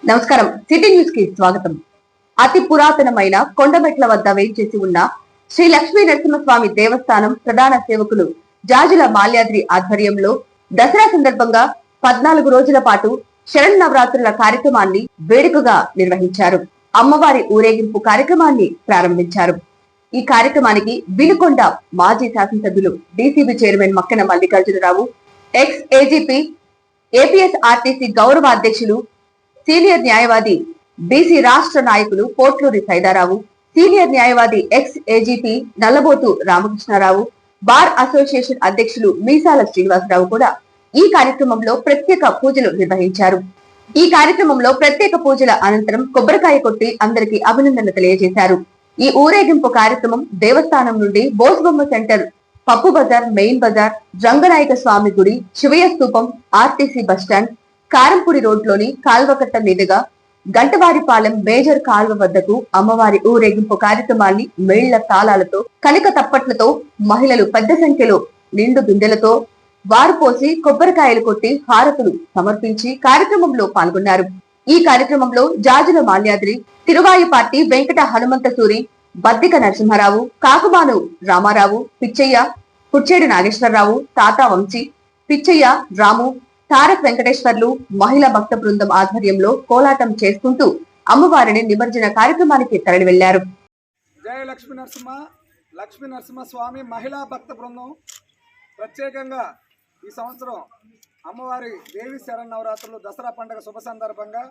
నమస్కారం. City news కి స్వాగతం. అతి పురాతనమైన కొండమెట్ల వద్ద వేయించేసి ఉన్న శ్రీ లక్ష్మీ నరసింహస్వామి దేవస్థానం ప్రధాన సేవకులు జాజుల మాల్యాద్రి ఆధ్వర్యంలో దసరా సందర్భంగా 14 రోజుల పాటు శరన్నవరాత్రుల కార్యక్రమాన్ని వేడుకగా నిర్వహించారు. అమ్మవారి ఊరేగింపు కార్యక్రమాన్ని ప్రారంభించారు. ఈ కార్యక్రమానికి వినుకొండ మాజీ శాసనసభ్యులు DCB chairman Makkana Mallikarjunarao, ex AGP APS RTC గౌరవ అధ్యక్షులు సీనియర్ న్యాయవాది బీసీ రాష్ట్ర నాయకులు పోట్లూరి సైదారావు, సీనియర్ న్యాయవాది ex AGP Nallabothu Ramakrishnarao, bar association అధ్యక్షులు మీసాల శ్రీనివాసరావు కూడా ఈ కార్యక్రమంలో ప్రత్యేక పూజలు నిర్వహించారు. ఈ కార్యక్రమంలో ప్రత్యేక పూజల అనంతరం కొబ్బరికాయ కొట్టి అందరికీ అభినందనలు తెలియజేశారు. ఈ ఊరేగింపు కార్యక్రమం దేవస్థానం నుండి బోస్బొమ్మ సెంటర్, పప్పు బజార్, మెయిన్ బజార్, రంగనాయక స్వామి గుడి, శివయ్య స్తూపం, ఆర్టీసీ బస్టాండ్, కారంపూడి రోడ్లోని కాల్వకట్ట మీదుగా గంటవారిపాలెం మేజర్ కాల్వ వద్దకు అమ్మవారి ఊరేగింపు కార్యక్రమాన్ని మేళ్ల తాళాలతో, కనక తప్పట్లతో, మహిళలు పెద్ద సంఖ్యలో నిండు బిందెలతో వారు పోసి కొబ్బరికాయలు కొట్టి హారతులు సమర్పించి కార్యక్రమంలో పాల్గొన్నారు. ఈ కార్యక్రమంలో జాజుల మాల్యాద్రి, తిరువాయిపాటి వెంకట హనుమంతసూరి, బద్దిక నరసింహారావు, కాకుమాను రామారావు, పిచ్చయ్య, పుచ్చేడు నాగేశ్వరరావు, తాతా వంశీ, పిచ్చయ్య, రాము, తారక్ వెంకటేశ్వర్లు మహిళా భక్త బృందం ఆధ్వర్యంలో కోలాటం చేసుకుంటూ అమ్మవారిని నిమజ్జన కార్యక్రమానికి తరలి వెళ్లారు. జయ లక్ష్మీ నరసింహ స్వామి మహిళా భక్త బృందం ప్రత్యేకంగా ఈ సంవత్సరం అమ్మవారి దేవి శరన్నవరాత్రులు దసరా పండుగ శుభ సందర్భంగా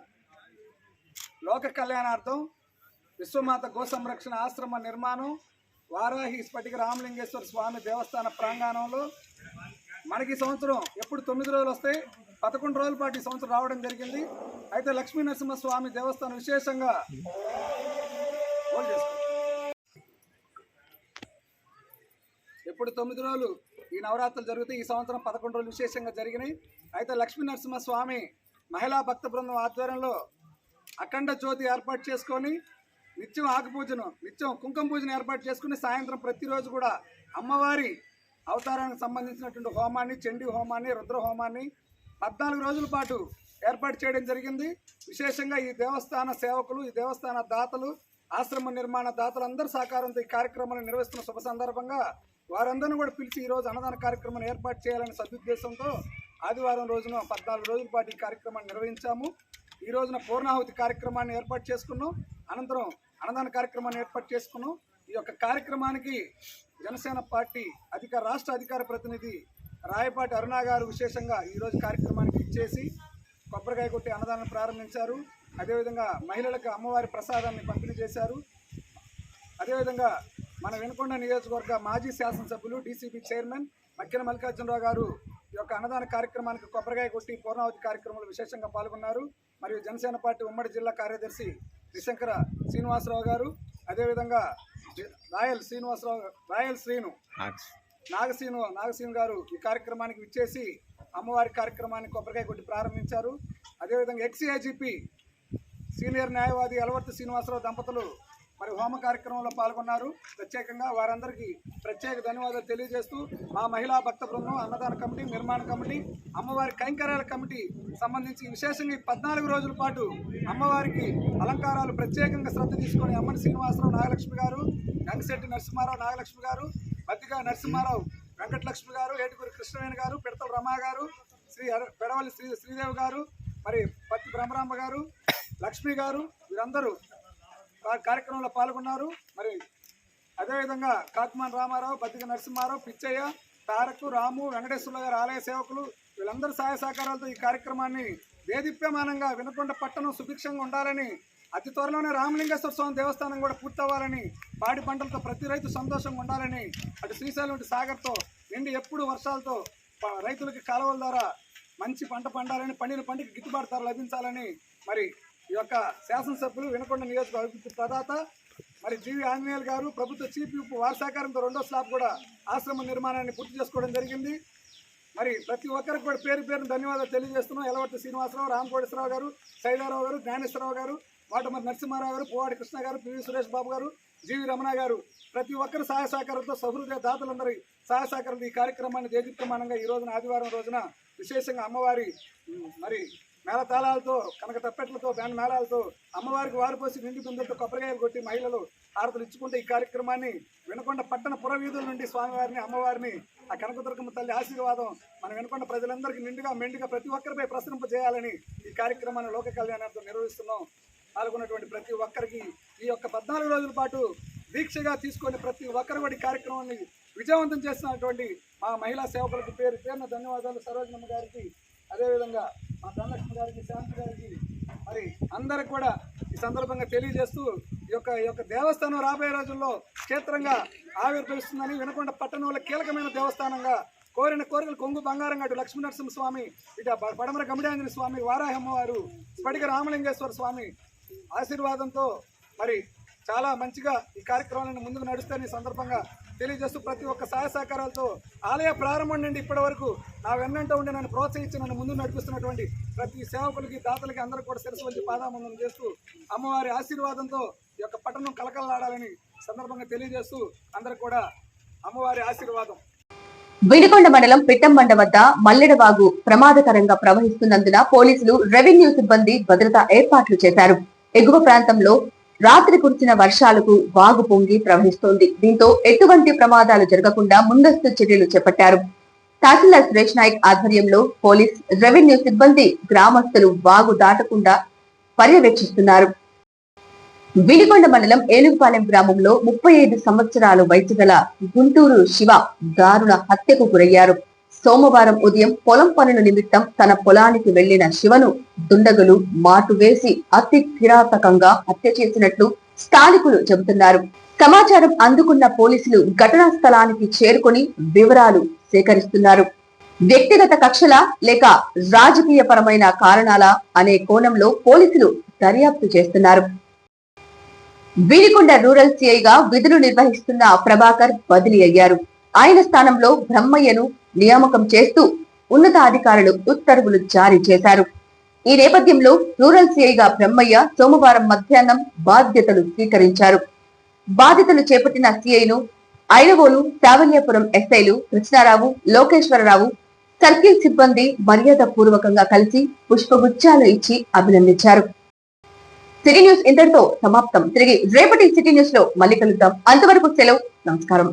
లోక కళ్యాణార్థం విశ్వమాత గో సంరక్షణ ఆశ్రమ నిర్మాణం వారాహి స్ఫటిక రామలింగేశ్వర స్వామి దేవస్థాన ప్రాంగణంలో మనకి ఈ సంవత్సరం ఎప్పుడు 9 రోజులు వస్తాయి, 11 రోజుల పాటు ఈ సంవత్సరం రావడం జరిగింది. అయితే లక్ష్మీ నరసింహ స్వామి దేవస్థానం విశేషంగా ఎప్పుడు 9 రోజులు ఈ నవరాత్రులు జరుగుతాయి. ఈ సంవత్సరం 11 రోజులు విశేషంగా జరిగినాయి. అయితే లక్ష్మీ నరసింహ స్వామి మహిళా భక్త బృందం ఆధ్వర్యంలో అఖండ జ్యోతి ఏర్పాటు చేసుకొని నిత్యం ఆకుపూజను, నిత్యం కుంకుమ పూజను ఏర్పాటు చేసుకుని సాయంత్రం ప్రతిరోజు కూడా అమ్మవారి అవతారానికి సంబంధించినటువంటి హోమాన్ని, చండీ హోమాన్ని, రుద్ర హోమాన్ని 14 రోజుల పాటు ఏర్పాటు చేయడం జరిగింది. విశేషంగా ఈ దేవస్థాన సేవకులు, ఈ దేవస్థాన దాతలు, ఆశ్రమ నిర్మాణ దాతలందరి సహకారంతో ఈ కార్యక్రమాన్ని నిర్వహిస్తున్న శుభ సందర్భంగా వారందరినీ కూడా పిలిచి ఈరోజు అన్నదాన కార్యక్రమాన్ని ఏర్పాటు చేయాలనే సదుద్దేశంతో ఆదివారం రోజున 14 రోజుల పాటు ఈ కార్యక్రమాన్ని నిర్వహించాము. ఈ రోజున పూర్ణాహుతి కార్యక్రమాన్ని ఏర్పాటు చేసుకున్నాం. అనంతరం అన్నదాన కార్యక్రమాన్ని ఏర్పాటు చేసుకున్నాం. ఈ యొక్క కార్యక్రమానికి జనసేన పార్టీ రాష్ట్ర అధికార ప్రతినిధి రాయపాటి అరుణ గారు విశేషంగా ఈరోజు కార్యక్రమానికి ఇచ్చేసి కొబ్బరికాయ కొట్టి అన్నదానం ప్రారంభించారు. అదేవిధంగా మహిళలకు అమ్మవారి ప్రసాదాన్ని పంపిణీ చేశారు. అదేవిధంగా మన వినుకొండ నియోజకవర్గ మాజీ శాసనసభ్యులు డీసీబీ చైర్మన్ మక్కిన మల్లికార్జునరావు గారు ఈ యొక్క అన్నదాన కార్యక్రమానికి కొబ్బరికాయ కొట్టి పూర్ణావతి కార్యక్రమంలో విశేషంగా పాల్గొన్నారు. మరియు జనసేన పార్టీ ఉమ్మడి జిల్లా కార్యదర్శి త్రిశంకర శ్రీనివాసరావు గారు, అదేవిధంగా రాయల్ శ్రీను నాగశ్రీను గారు ఈ కార్యక్రమానికి విచ్చేసి అమ్మవారి కార్యక్రమాన్ని కొబ్బరికాయ కొట్టి ప్రారంభించారు. అదేవిధంగా ఎక్స్ఏజీపీ సీనియర్ న్యాయవాది అలవర్తి శ్రీనివాసరావు దంపతులు మరి హోమ కార్యక్రమంలో పాల్గొన్నారు. ప్రత్యేకంగా వారందరికీ ప్రత్యేక ధన్యవాదాలు తెలియజేస్తూ మా మహిళా భక్త బృందం, అన్నదాన కమిటీ, నిర్మాణ కమిటీ, అమ్మవారి కైంకర్యాల కమిటీ సంబంధించి విశేషంగా 14 రోజుల పాటు అమ్మవారికి అలంకారాలు ప్రత్యేకంగా శ్రద్ధ తీసుకొని అమ్మని శ్రీనివాసరావు నాగలక్ష్మి గారు, గంగశెట్టి నరసింహారావు నాగలక్ష్మి గారు, బద్దిగా నరసింహారావు వెంకటలక్ష్మి గారు, ఏటుకూరి కృష్ణవేణి గారు, పిడతల రమా గారు, పెడవల్లి శ్రీదేవి గారు, మరి పత్తి బ్రహ్మరాంబ గారు, లక్ష్మి గారు, వీరందరూ కార్యక్రమంలో పాల్గొన్నారు. మరి అదేవిధంగా కాకుమాన్ రామారావు, బద్దిక నరసింహారావు, పిచ్చయ్య, తారక్, రాము, వెంకటేశ్వర గారు ఆలయ సేవకులు వీళ్ళందరూ సహాయ సహకారాలతో ఈ కార్యక్రమాన్ని దేదీప్యమానంగా వినుకొండ పట్టణం సుభిక్షంగా ఉండాలని, అతి త్వరలోనే రామలింగేశ్వర స్వామి దేవస్థానం కూడా పూర్తవ్వాలని, పాడి పంటలతో ప్రతి రైతు సంతోషంగా ఉండాలని, అటు శ్రీశైలం సాగర్తో నిండి ఎప్పుడు వర్షాలతో రైతులకి కాలువల ద్వారా మంచి పంట పండాలని, పండిన పంటకి గిట్టుబాటు ధర లభించాలని మరి ఈ యొక్క శాసనసభ్యులు వినుకొండ నియోజకవర్గ అభివృద్ధి ప్రదాత మరి జీవి ఆంజనేయులు గారు, ప్రభుత్వ చీఫ్ విప్ వారి సహకారంతో 2వ స్లాబ్ కూడా ఆశ్రమ నిర్మాణాన్ని పూర్తి చేసుకోవడం జరిగింది. మరి ప్రతి ఒక్కరికి కూడా పేరు పేరును ధన్యవాదాలు తెలియజేస్తున్నాం. ఎలవర్తి శ్రీనివాసరావు, రామకోటేశ్వరరావు గారు, సైదారావు గారు, జ్ఞానేశ్వరరావు గారు, వాటమరి నరసింహారావు గారు, పువ్వాడి కృష్ణ గారు, పివి సురేష్ బాబు గారు, జీవి రమణ గారు, ప్రతి ఒక్కరి సహాయ సహకారంతో సహృదయ దాతలందరి సహాయ సహకారంతో ఈ కార్యక్రమాన్ని దేదీప్యమానంగా ఈ రోజున ఆదివారం రోజున విశేషంగా అమ్మవారి మరి మేళతాళాలతో కనక తప్పెట్లతో బ్యాండ్ మేళాలతో అమ్మవారికి వారు పోసి నిండి బిందెలతో కొబ్బరికాయలు కొట్టి మహిళలు హారతులు ఇచ్చుకుంటే ఈ కార్యక్రమాన్ని వినకొండ పట్టణ పురవీధుల నుండి స్వామివారిని అమ్మవారిని ఆ కనకదుర్గమ్మ తల్లి ఆశీర్వాదం మన వినకొండ ప్రజలందరికీ నిండుగా మెండుగా ప్రతి ఒక్కరిపై ప్రసరింపజేయాలని ఈ కార్యక్రమాన్ని లోక కళ్యాణార్థం నిర్వహిస్తున్నాం. పాల్గొన్నటువంటి ప్రతి ఒక్కరికి ఈ యొక్క 14 రోజుల పాటు దీక్షగా తీసుకొని ప్రతి ఒక్కరు కూడా ఈ కార్యక్రమాన్ని విజయవంతం చేస్తున్నటువంటి మా మహిళా సేవకులకు పేరు పేరున ధన్యవాదాలు. సరోజనమ్మ గారికి, అదేవిధంగా మా ధనలక్ష్మి గారికి, శాంతి గారికి, మరి అందరికి కూడా ఈ సందర్భంగా తెలియజేస్తూ ఈ యొక్క దేవస్థానం రాబోయే రోజుల్లో క్షేత్రంగా ఆవిర్భవిస్తుందని, వినకొండ పట్టణంలో కీలకమైన దేవస్థానంగా కోరిన కోరికలు కొంగు బంగారం గట్టు లక్ష్మీనరసింహ స్వామి, ఇట పడమర గమిడాంజనేయ స్వామి, వారాహమ్మవారు, స్ఫటిక రామలింగేశ్వర స్వామి ఆశీర్వాదంతో మరి చాలా మంచిగా ఈ కార్యక్రమాలను ముందుకు నడుస్తాయని సందర్భంగా తెలియజేస్తూ ప్రతి ఒక్క సహాయ సహకారాలతో ఆలయ ప్రారంభం నుండి ఇప్పటి వరకు నా వెన్నంట ఉండి నన్ను ప్రోత్సహించి నన్ను ముందుకు నడిపిస్తున్నటువంటి ప్రతి సేవకులకి, దాతలకి అందరూ కూడా శిరస్సు వంచి పాదాబంధనం చేస్తూ అమ్మవారి ఆశీర్వాదంతో ఈ యొక్క పట్టణం కలకలలాడాలని సందర్భంగా తెలియజేస్తూ అందరికి కూడా అమ్మవారి ఆశీర్వాదం. వినుకొండ మండలం పిట్టంబండ వద్ద మల్లెడవాగు ప్రమాదకరంగా ప్రవహిస్తున్నందున పోలీసులు, రెవెన్యూ సిబ్బంది భద్రతా ఏర్పాట్లు చేశారు. ఎగువ ప్రాంతంలో రాత్రి కురిసిన వర్షాలకు వాగు పొంగి ప్రవహిస్తోంది. దీంతో ఎటువంటి ప్రమాదాలు జరగకుండా ముందస్తు చర్యలు చేపట్టారు. తహసీల్దార్ సురేష్ నాయక్ ఆధ్వర్యంలో పోలీస్, రెవెన్యూ సిబ్బంది, గ్రామస్తులు వాగు దాటకుండా పర్యవేక్షిస్తున్నారు. వినుకొండ మండలం ఏనుగుపాలెం గ్రామంలో 35 సంవత్సరాల వయసు గల గుంటూరు శివ దారుణ హత్యకు గురయ్యారు. సోమవారం ఉదయం పొలం పనుల నిమిత్తం తన పొలానికి వెళ్లిన శివను దుండగులు మాటు వేసి అతి కిరాతకంగా హత్య చేసినట్లు స్థానికులు చెబుతున్నారు. సమాచారం అందుకున్న పోలీసులు ఘటనా స్థలానికి చేరుకొని వివరాలు సేకరిస్తున్నారు. వ్యక్తిగత కక్షలా లేక రాజకీయపరమైన కారణాలా అనే కోణంలో పోలీసులు దర్యాప్తు చేస్తున్నారు. వినుకొండ రూరల్ సిఐగా విధులు నిర్వహిస్తున్న ప్రభాకర్ బదిలీ అయ్యారు. ఆయన స్థానంలో బ్రహ్మయ్యను నియామకం చేస్తూ ఉన్నతాధికారులు ఉత్తర్వులు జారీ చేశారు. ఈ నేపథ్యంలో రూరల్ సిఐగా బ్రహ్మయ్య సోమవారం మధ్యాహ్నం బాధ్యతలు స్వీకరించారు. బాధ్యతలు చేపట్టిన సిఐను ఐరవోలు, శావల్యాపురం ఎస్ఐలు కృష్ణారావు, లోకేశ్వరరావు, సర్కిల్ సిబ్బంది మర్యాద పూర్వకంగా కలిసి పుష్పగుచ్చాలు ఇచ్చి అభినందించారు. సిటీ న్యూస్ ఇంతటితో సమాప్తం. తిరిగి రేపటి సిటీ న్యూస్ లో మళ్ళీ కలుద్దాం. అంతవరకు సెలవు. నమస్కారం.